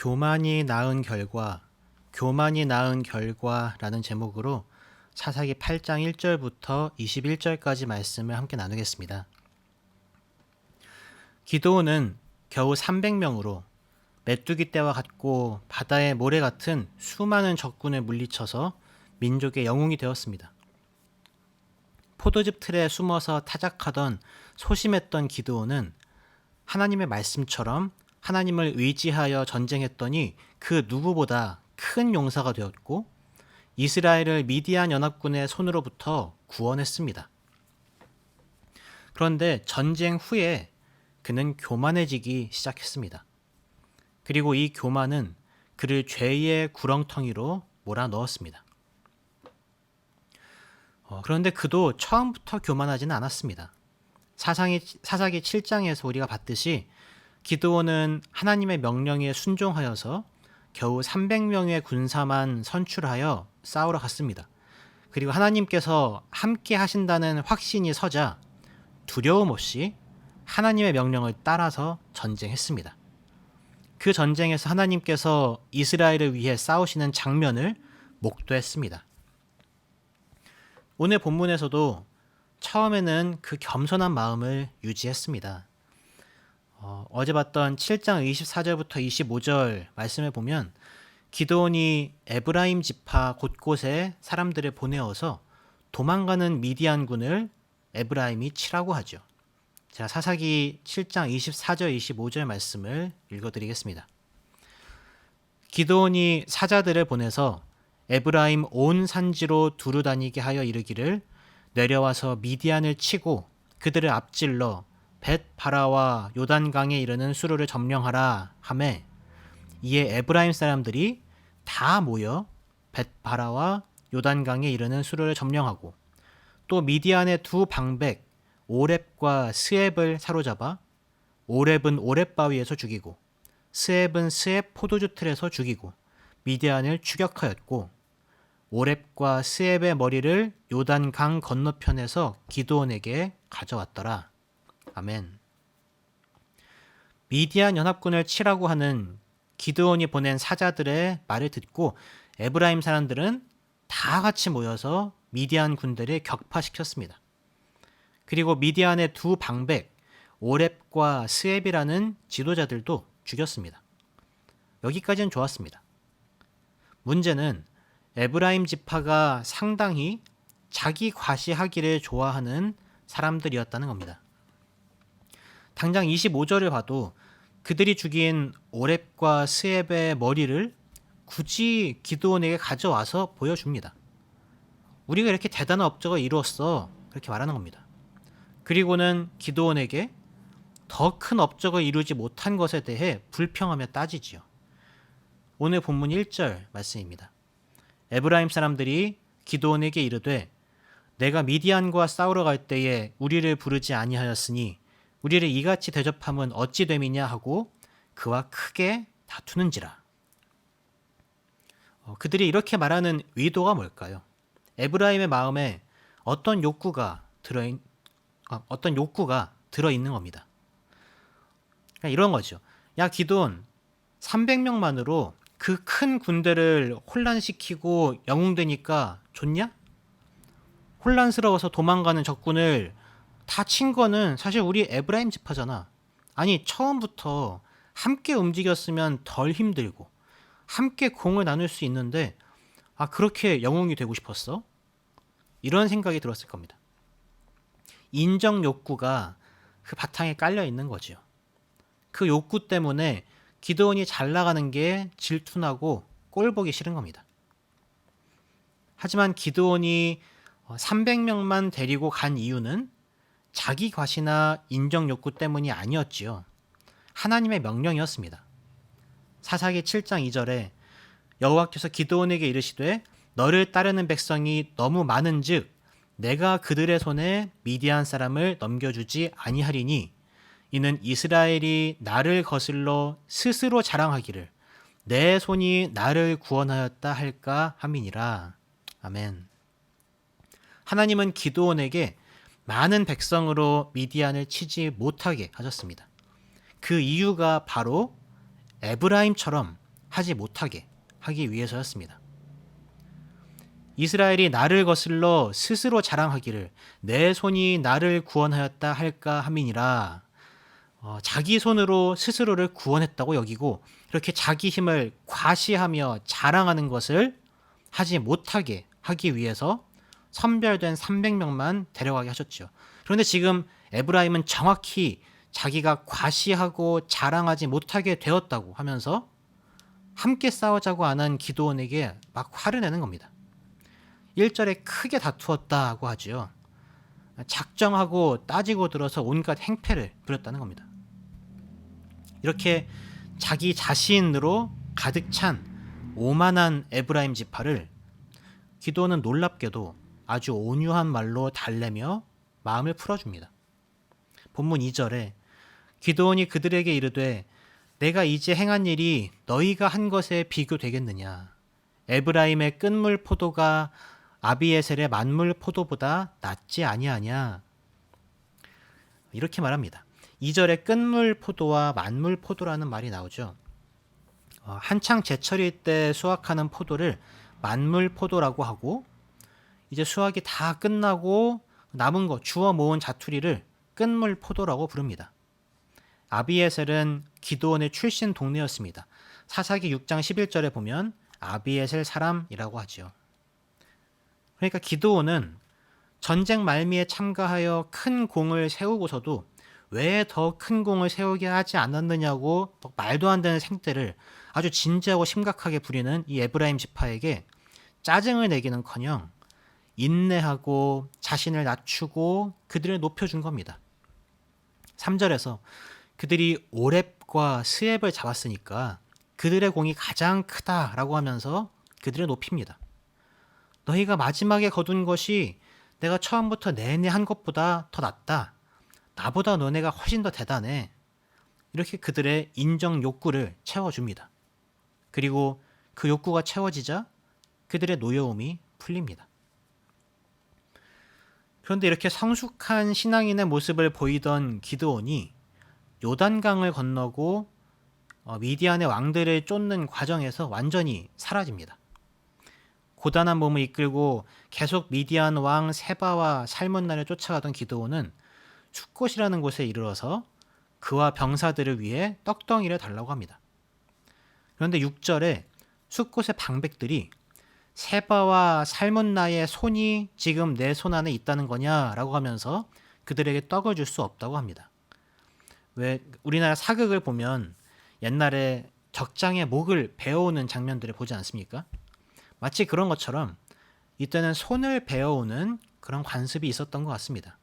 교만이 낳은 결과, 교만이 낳은 결과라는 제목으로 사사기 8장 1절부터 21절까지 말씀을 함께 나누겠습니다. 기드온은 겨우 300명으로 메뚜기 떼와 같고 바다의 모래 같은 수많은 적군을 물리쳐서 민족의 영웅이 되었습니다. 포도즙 틀에 숨어서 타작하던 소심했던 기드온은 하나님의 말씀처럼 하나님을 의지하여 전쟁했더니 그 누구보다 큰 용사가 되었고 이스라엘을 미디안 연합군의 손으로부터 구원했습니다. 그런데 전쟁 후에 그는 교만해지기 시작했습니다. 그리고 이 교만은 그를 죄의 구렁텅이로 몰아넣었습니다. 그런데 그도 처음부터 교만하지는 않았습니다. 사사기 7장에서 우리가 봤듯이 기드온은 하나님의 명령에 순종하여서 겨우 300명의 군사만 선출하여 싸우러 갔습니다. 그리고 하나님께서 함께 하신다는 확신이 서자 두려움 없이 하나님의 명령을 따라서 전쟁했습니다. 그 전쟁에서 하나님께서 이스라엘을 위해 싸우시는 장면을 목도했습니다. 오늘 본문에서도 처음에는 그 겸손한 마음을 유지했습니다. 어제 봤던 7장 24절부터 25절 말씀을 보면 기드온이 에브라임 지파 곳곳에 사람들을 보내어서 도망가는 미디안군을 에브라임이 치라고 하죠. 자, 사사기 7장 24절 25절 말씀을 읽어드리겠습니다. 기드온이 사자들을 보내서 에브라임 온 산지로 두루 다니게 하여 이르기를 내려와서 미디안을 치고 그들을 앞질러 벳바라와 요단강에 이르는 수로를 점령하라 하매 이에 에브라임 사람들이 다 모여 벳바라와 요단강에 이르는 수로를 점령하고 또 미디안의 두 방백 오렙과 스앱을 사로잡아 오렙은 오렙 바위에서 죽이고 스앱은 스앱 포도주 틀에서 죽이고 미디안을 추격하였고 오렙과 스앱의 머리를 요단강 건너편에서 기드온에게 가져왔더라. 아멘. 미디안 연합군을 치라고 하는 기드온이 보낸 사자들의 말을 듣고 에브라임 사람들은 다 같이 모여서 미디안 군대를 격파시켰습니다. 그리고 미디안의 두 방백 오렙과 스앱이라는 지도자들도 죽였습니다. 여기까지는 좋았습니다. 문제는 에브라임 지파가 상당히 자기 과시하기를 좋아하는 사람들이었다는 겁니다. 당장 25절을 봐도 그들이 죽인 오렙과 스앱의 머리를 굳이 기드온에게 가져와서 보여줍니다. 우리가 이렇게 대단한 업적을 이루었어, 그렇게 말하는 겁니다. 그리고는 기드온에게 더 큰 업적을 이루지 못한 것에 대해 불평하며 따지지요. 오늘 본문 1절 말씀입니다. 에브라임 사람들이 기드온에게 이르되 내가 미디안과 싸우러 갈 때에 우리를 부르지 아니하였으니 우리를 이같이 대접함은 어찌 됨이냐 하고 그와 크게 다투는지라. 그들이 이렇게 말하는 의도가 뭘까요? 에브라임의 마음에 어떤 욕구가 들어있는 겁니다. 그러니까 이런 거죠. 야 기드온 300명만으로 그 큰 군대를 혼란시키고 영웅되니까 좋냐? 혼란스러워서 도망가는 적군을 다 친 거는 사실 우리 에브라임 지파잖아. 아니 처음부터 함께 움직였으면 덜 힘들고 함께 공을 나눌 수 있는데 그렇게 영웅이 되고 싶었어? 이런 생각이 들었을 겁니다. 인정 욕구가 그 바탕에 깔려 있는 거죠. 그 욕구 때문에 기드온이 잘 나가는 게 질투나고 꼴보기 싫은 겁니다. 하지만 기드온이 300명만 데리고 간 이유는 자기 과시나 인정 욕구 때문이 아니었지요. 하나님의 명령이었습니다. 사사기 7장 2절에 여호와께서 기드온에게 이르시되 너를 따르는 백성이 너무 많은즉 내가 그들의 손에 미디안 사람을 넘겨주지 아니하리니 이는 이스라엘이 나를 거슬러 스스로 자랑하기를 내 손이 나를 구원하였다 할까 함이니라. 아멘. 하나님은 기드온에게 많은 백성으로 미디안을 치지 못하게 하셨습니다. 그 이유가 바로 에브라임처럼 하지 못하게 하기 위해서였습니다. 이스라엘이 나를 거슬러 스스로 자랑하기를 내 손이 나를 구원하였다 할까 함이니라. 자기 손으로 스스로를 구원했다고 여기고 이렇게 자기 힘을 과시하며 자랑하는 것을 하지 못하게 하기 위해서 선별된 300명만 데려가게 하셨죠. 그런데 지금 에브라임은 정확히 자기가 과시하고 자랑하지 못하게 되었다고 하면서 함께 싸우자고 안 한 기드온에게 막 화를 내는 겁니다. 1절에 크게 다투었다고 하죠. 작정하고 따지고 들어서 온갖 행패를 부렸다는 겁니다. 이렇게 자기 자신으로 가득 찬 오만한 에브라임 지파를 기드온은 놀랍게도 아주 온유한 말로 달래며 마음을 풀어줍니다. 본문 2절에 기드온이 그들에게 이르되 내가 이제 행한 일이 너희가 한 것에 비교되겠느냐. 에브라임의 끈물 포도가 아비에셀의 만물 포도보다 낫지 아니하냐. 이렇게 말합니다. 2절에 끈물 포도와 만물 포도라는 말이 나오죠. 한창 제철일 때 수확하는 포도를 만물 포도라고 하고 이제 수확이 다 끝나고 남은 거 주워 모은 자투리를 끈물 포도라고 부릅니다. 아비에셀은 기드온의 출신 동네였습니다. 사사기 6장 11절에 보면 아비에셀 사람이라고 하죠. 그러니까 기드온은 전쟁 말미에 참가하여 큰 공을 세우고서도 왜 더 큰 공을 세우게 하지 않았느냐고 말도 안 되는 생떼를 아주 진지하고 심각하게 부리는 이 에브라임 지파에게 짜증을 내기는커녕 인내하고 자신을 낮추고 그들을 높여준 겁니다. 3절에서 그들이 오렙과 스앱을 잡았으니까 그들의 공이 가장 크다라고 하면서 그들을 높입니다. 너희가 마지막에 거둔 것이 내가 처음부터 내내 한 것보다 더 낫다. 나보다 너네가 훨씬 더 대단해. 이렇게 그들의 인정 욕구를 채워줍니다. 그리고 그 욕구가 채워지자 그들의 노여움이 풀립니다. 그런데 이렇게 성숙한 신앙인의 모습을 보이던 기드온이 요단강을 건너고 미디안의 왕들을 쫓는 과정에서 완전히 사라집니다. 고단한 몸을 이끌고 계속 미디안 왕 세바와 살문나를 쫓아가던 기드온은 숫곳이라는 곳에 이르러서 그와 병사들을 위해 떡덩이를 달라고 합니다. 그런데 6절에 숫곳의 방백들이 세바와 살문나의 손이 지금 내 손 안에 있다는 거냐라고 하면서 그들에게 떡을 줄 수 없다고 합니다. 왜 우리나라 사극을 보면 옛날에 적장의 목을 베어오는 장면들을 보지 않습니까? 마치 그런 것처럼 이때는 손을 베어오는 그런 관습이 있었던 것 같습니다.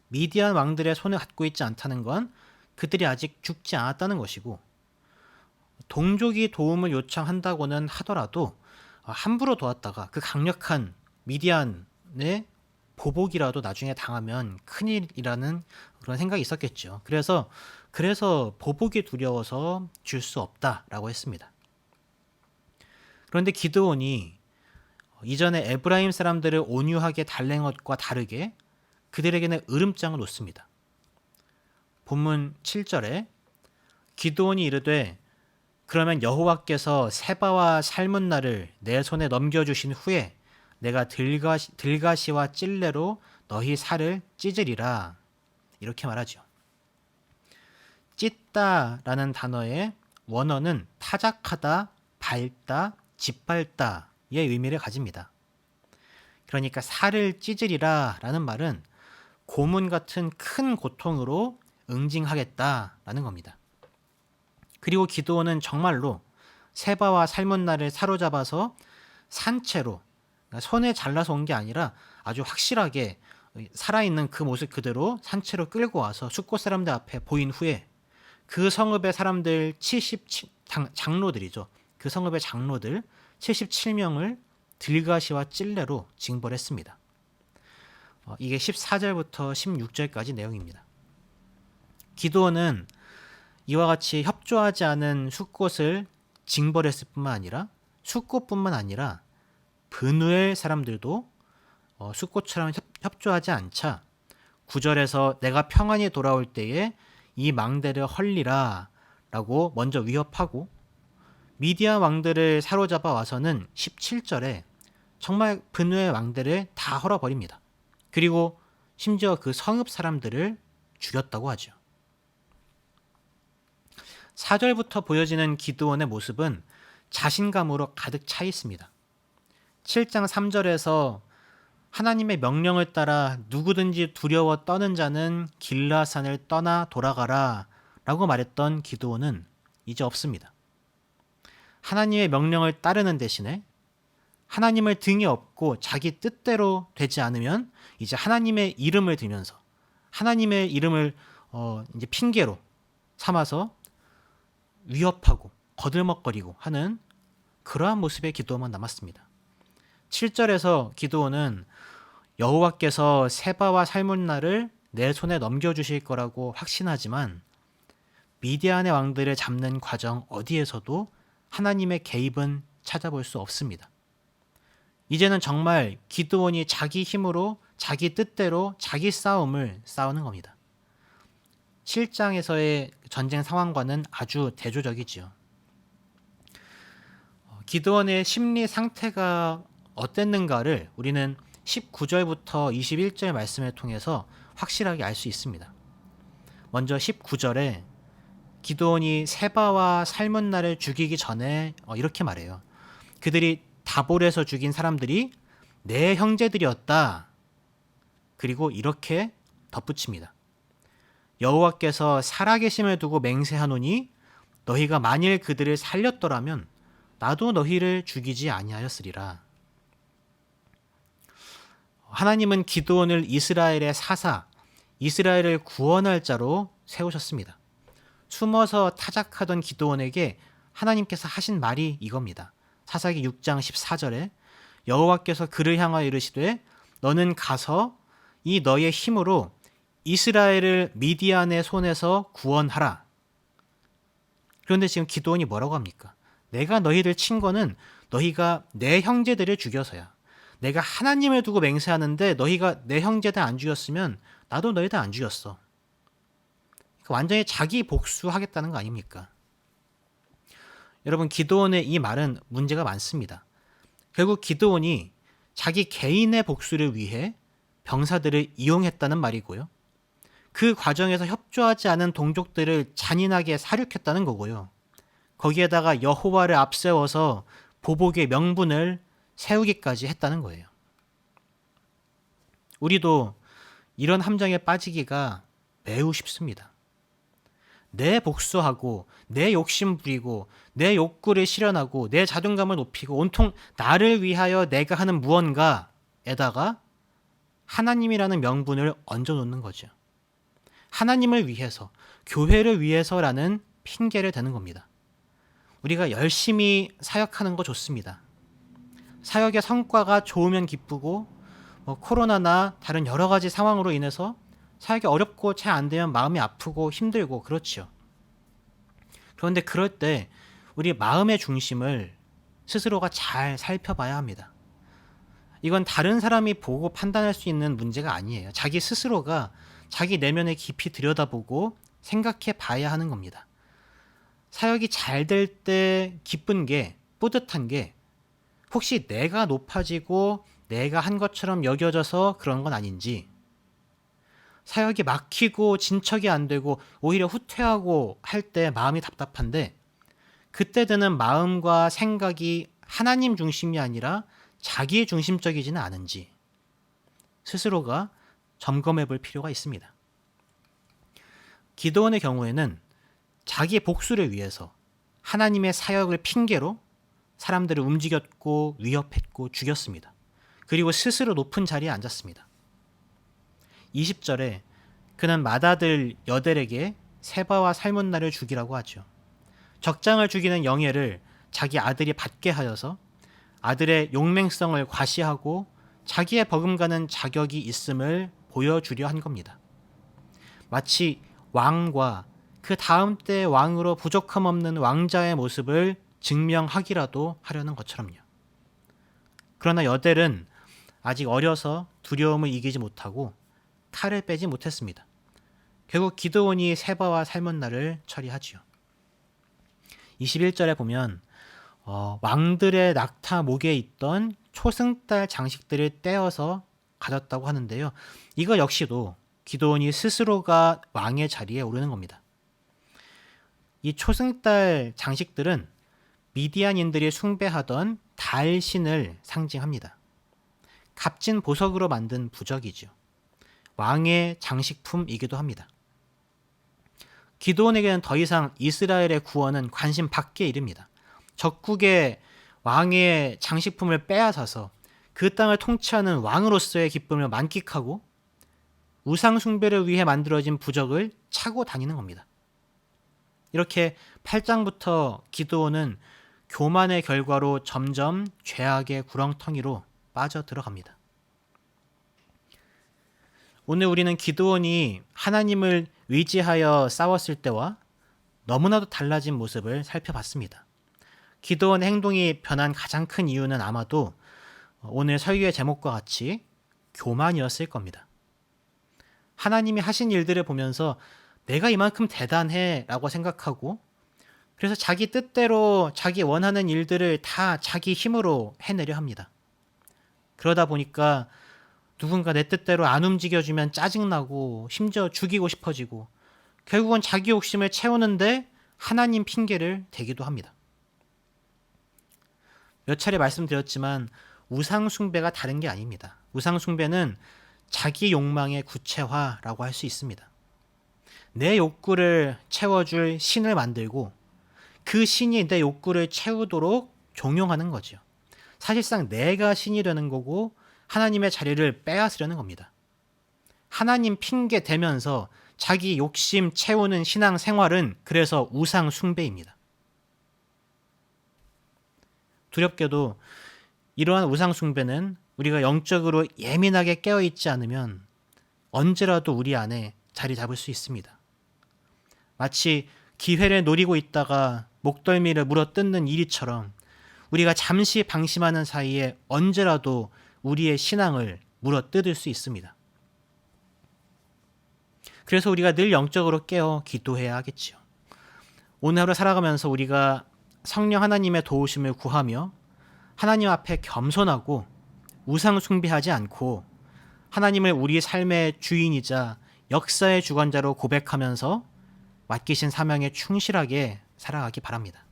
미디안 왕들의 손을 갖고 있지 않다는 건 그들이 아직 죽지 않았다는 것이고 동족이 도움을 요청한다고는 하더라도 함부로 도왔다가 그 강력한 미디안의 보복이라도 나중에 당하면 큰일이라는 그런 생각이 있었겠죠. 그래서 보복이 두려워서 줄 수 없다라고 했습니다. 그런데 기드온이 이전에 에브라임 사람들을 온유하게 달랜 것과 다르게 그들에게는 으름장을 놓습니다. 본문 7절에 기드온이 이르되 그러면 여호와께서 세바와 살문나를 내 손에 넘겨주신 후에 내가 들가시와 찔레로 너희 살을 찢으리라. 이렇게 말하죠. 찢다라는 단어의 원어는 타작하다, 밟다, 짓밟다의 의미를 가집니다. 그러니까 살을 찢으리라 라는 말은 고문 같은 큰 고통으로 응징하겠다라는 겁니다. 그리고 기드온은 정말로 세바와 살문나를 사로잡아서 산채로 손에 잘라서 온 게 아니라 아주 확실하게 살아있는 그 모습 그대로 산채로 끌고 와서 숫곳 사람들 앞에 보인 후에 그 성읍의 사람들 77 장로들이죠. 그 성읍의 장로들 77명을 들가시와 찔레로 징벌했습니다. 이게 14절부터 16절까지 내용입니다. 기드온은 이와 같이 협조하지 않은 숫곳을 징벌했을 뿐만 아니라 숫곳뿐만 아니라 브누엘 사람들도 숫곳처럼 협조하지 않자 9절에서 내가 평안히 돌아올 때에 이 망대를 헐리라 라고 먼저 위협하고 미디안 왕들을 사로잡아 와서는 17절에 정말 분노의 왕들을 다 헐어버립니다. 그리고 심지어 그 성읍 사람들을 죽였다고 하죠. 4절부터 보여지는 기드온의 모습은 자신감으로 가득 차 있습니다. 7장 3절에서 하나님의 명령을 따라 누구든지 두려워 떠는 자는 길라산을 떠나 돌아가라 라고 말했던 기드온은 이제 없습니다. 하나님의 명령을 따르는 대신에 하나님을 등에 업고 자기 뜻대로 되지 않으면 이제 하나님의 이름을 들면서 하나님의 이름을 이제 핑계로 삼아서 위협하고 거들먹거리고 하는 그러한 모습의 기드온만 남았습니다. 7절에서 기드온은 여호와께서 세바와 살문나를 내 손에 넘겨주실 거라고 확신하지만 미디안의 왕들을 잡는 과정 어디에서도 하나님의 개입은 찾아볼 수 없습니다. 이제는 정말 기드온이 자기 힘으로 자기 뜻대로 자기 싸움을 싸우는 겁니다. 7장에서의 전쟁 상황과는 아주 대조적이지요. 기드온의 심리 상태가 어땠는가를 우리는 19절부터 21절 말씀을 통해서 확실하게 알 수 있습니다. 먼저 19절에 기드온이 세바와 살문나를 죽이기 전에 이렇게 말해요. 그들이 다볼에서 죽인 사람들이 내 형제들이었다. 그리고 이렇게 덧붙입니다. 여호와께서 살아계심을 두고 맹세하노니 너희가 만일 그들을 살렸더라면 나도 너희를 죽이지 아니하였으리라. 하나님은 기드온을 이스라엘의 사사, 이스라엘을 구원할 자로 세우셨습니다. 숨어서 타작하던 기드온에게 하나님께서 하신 말이 이겁니다. 사사기 6장 14절에 여호와께서 그를 향하여 이르시되 너는 가서 이 너의 힘으로 이스라엘을 미디안의 손에서 구원하라. 그런데 지금 기드온이 뭐라고 합니까? 내가 너희들 친 거는 너희가 내 형제들을 죽여서야. 내가 하나님을 두고 맹세하는데 너희가 내 형제들 안 죽였으면 나도 너희들 안 죽였어. 완전히 자기 복수하겠다는 거 아닙니까? 여러분, 기드온의 이 말은 문제가 많습니다. 결국 기드온이 자기 개인의 복수를 위해 병사들을 이용했다는 말이고요. 그 과정에서 협조하지 않은 동족들을 잔인하게 살육했다는 거고요. 거기에다가 여호와를 앞세워서 보복의 명분을 세우기까지 했다는 거예요. 우리도 이런 함정에 빠지기가 매우 쉽습니다. 내 복수하고 내 욕심 부리고 내 욕구를 실현하고 내 자존감을 높이고 온통 나를 위하여 내가 하는 무언가에다가 하나님이라는 명분을 얹어놓는 거죠. 하나님을 위해서, 교회를 위해서라는 핑계를 대는 겁니다. 우리가 열심히 사역하는 거 좋습니다. 사역의 성과가 좋으면 기쁘고 코로나나 다른 여러 가지 상황으로 인해서 사역이 어렵고 잘 안 되면 마음이 아프고 힘들고 그렇죠. 그런데 그럴 때 우리 마음의 중심을 스스로가 잘 살펴봐야 합니다. 이건 다른 사람이 보고 판단할 수 있는 문제가 아니에요. 자기 스스로가 자기 내면에 깊이 들여다보고 생각해 봐야 하는 겁니다. 사역이 잘 될 때 기쁜 게, 뿌듯한 게 혹시 내가 높아지고 내가 한 것처럼 여겨져서 그런 건 아닌지, 사역이 막히고 진척이 안 되고 오히려 후퇴하고 할 때 마음이 답답한데 그때 드는 마음과 생각이 하나님 중심이 아니라 자기 중심적이지는 않은지 스스로가 점검해 볼 필요가 있습니다. 기드온의 경우에는 자기 복수를 위해서 하나님의 사역을 핑계로 사람들을 움직였고 위협했고 죽였습니다. 그리고 스스로 높은 자리에 앉았습니다. 20절에 그는 맏아들 여델에게 세바와 살문나를 죽이라고 하죠. 적장을 죽이는 영예를 자기 아들이 받게 하여서 아들의 용맹성을 과시하고 자기의 버금가는 자격이 있음을 보여주려 한 겁니다. 마치 왕과 그 다음 때 왕으로 부족함 없는 왕자의 모습을 증명하기라도 하려는 것처럼요. 그러나 여델은 아직 어려서 두려움을 이기지 못하고 칼을 빼지 못했습니다. 결국 기드온이 세바와 살문나를 처리하지요. 21절에 보면 왕들의 낙타 목에 있던 초승달 장식들을 떼어서 가졌다고 하는데요. 이거 역시도 기드온이 스스로가 왕의 자리에 오르는 겁니다. 이 초승달 장식들은 미디안인들이 숭배하던 달 신을 상징합니다. 값진 보석으로 만든 부적이죠. 왕의 장식품이기도 합니다. 기드온에게는 더 이상 이스라엘의 구원은 관심 밖의 일입니다. 적국의 왕의 장식품을 빼앗아서 그 땅을 통치하는 왕으로서의 기쁨을 만끽하고 우상 숭배를 위해 만들어진 부적을 차고 다니는 겁니다. 이렇게 8장부터 기드온은 교만의 결과로 점점 죄악의 구렁텅이로 빠져 들어갑니다. 오늘 우리는 기드온이 하나님을 의지하여 싸웠을 때와 너무나도 달라진 모습을 살펴봤습니다. 기드온의 행동이 변한 가장 큰 이유는 아마도 오늘 설교의 제목과 같이 교만이었을 겁니다. 하나님이 하신 일들을 보면서 내가 이만큼 대단해 라고 생각하고 그래서 자기 뜻대로 자기 원하는 일들을 다 자기 힘으로 해내려 합니다. 그러다 보니까 누군가 내 뜻대로 안 움직여주면 짜증나고 심지어 죽이고 싶어지고 결국은 자기 욕심을 채우는데 하나님 핑계를 대기도 합니다. 몇 차례 말씀드렸지만 우상 숭배가 다른 게 아닙니다. 우상 숭배는 자기 욕망의 구체화라고 할 수 있습니다. 내 욕구를 채워줄 신을 만들고 그 신이 내 욕구를 채우도록 종용하는 거죠. 사실상 내가 신이 되는 거고 하나님의 자리를 빼앗으려는 겁니다. 하나님 핑계 대면서 자기 욕심 채우는 신앙 생활은 그래서 우상 숭배입니다. 두렵게도 이러한 우상 숭배는 우리가 영적으로 예민하게 깨어있지 않으면 언제라도 우리 안에 자리 잡을 수 있습니다. 마치 기회를 노리고 있다가 목덜미를 물어뜯는 이리처럼 우리가 잠시 방심하는 사이에 언제라도 우리의 신앙을 물어뜯을 수 있습니다. 그래서 우리가 늘 영적으로 깨어 기도해야 하겠지요. 오늘 하루 살아가면서 우리가 성령 하나님의 도우심을 구하며 하나님 앞에 겸손하고 우상 숭배하지 않고 하나님을 우리 삶의 주인이자 역사의 주관자로 고백하면서 맡기신 사명에 충실하게 살아가기 바랍니다.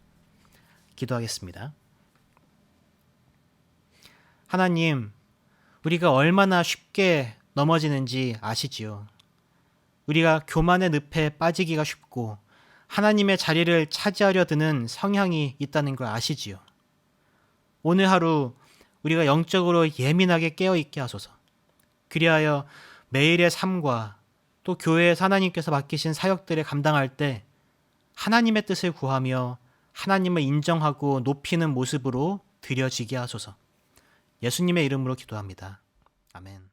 기도하겠습니다. 하나님, 우리가 얼마나 쉽게 넘어지는지 아시지요. 우리가 교만의 늪에 빠지기가 쉽고 하나님의 자리를 차지하려 드는 성향이 있다는 걸 아시지요. 오늘 하루 우리가 영적으로 예민하게 깨어있게 하소서. 그리하여 매일의 삶과 또 교회에서 하나님께서 맡기신 사역들을 감당할 때 하나님의 뜻을 구하며 하나님을 인정하고 높이는 모습으로 드려지게 하소서. 예수님의 이름으로 기도합니다. 아멘.